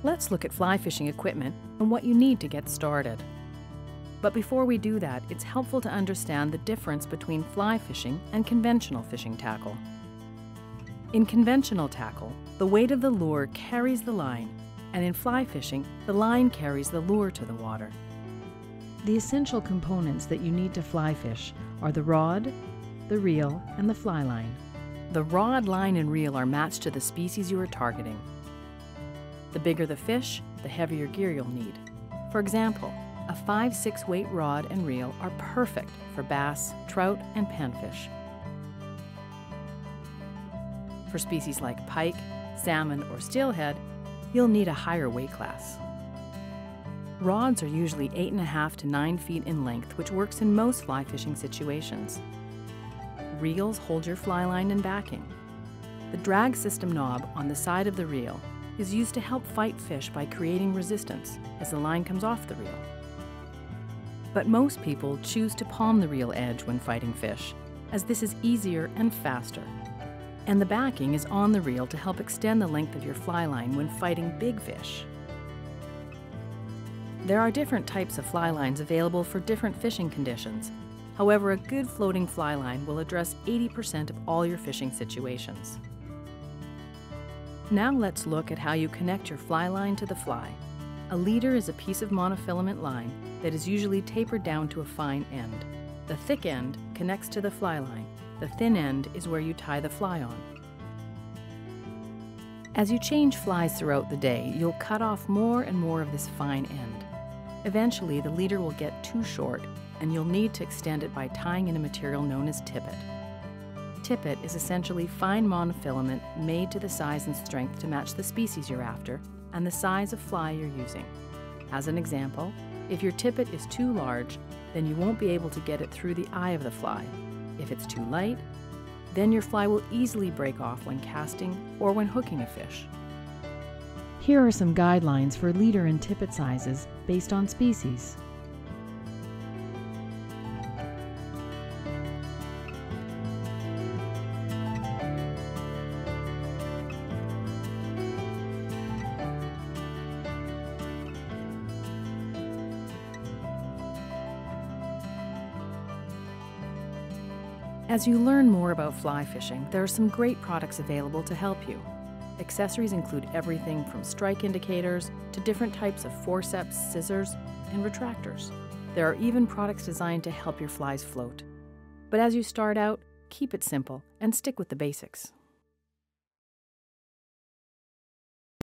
Let's look at fly fishing equipment and what you need to get started. But before we do that, it's helpful to understand the difference between fly fishing and conventional fishing tackle. In conventional tackle, the weight of the lure carries the line, and in fly fishing, the line carries the lure to the water. The essential components that you need to fly fish are the rod, the reel, and the fly line. The rod, line, and reel are matched to the species you are targeting. The bigger the fish, the heavier gear you'll need. For example, a 5/6 weight rod and reel are perfect for bass, trout, and panfish. For species like pike, salmon, or steelhead, you'll need a higher weight class. Rods are usually 8.5 to 9 feet in length, which works in most fly fishing situations. Reels hold your fly line and backing. The drag system knob on the side of the reel is used to help fight fish by creating resistance as the line comes off the reel. But most people choose to palm the reel edge when fighting fish, as this is easier and faster. And the backing is on the reel to help extend the length of your fly line when fighting big fish. There are different types of fly lines available for different fishing conditions. However, a good floating fly line will address 80% of all your fishing situations. Now let's look at how you connect your fly line to the fly. A leader is a piece of monofilament line that is usually tapered down to a fine end. The thick end connects to the fly line. The thin end is where you tie the fly on. As you change flies throughout the day, you'll cut off more and more of this fine end. Eventually, the leader will get too short, and you'll need to extend it by tying in a material known as tippet. Tippet is essentially fine monofilament made to the size and strength to match the species you're after and the size of fly you're using. As an example, if your tippet is too large, then you won't be able to get it through the eye of the fly. If it's too light, then your fly will easily break off when casting or when hooking a fish. Here are some guidelines for leader and tippet sizes based on species. As you learn more about fly fishing, there are some great products available to help you. Accessories include everything from strike indicators to different types of forceps, scissors, and retractors. There are even products designed to help your flies float. But as you start out, keep it simple and stick with the basics.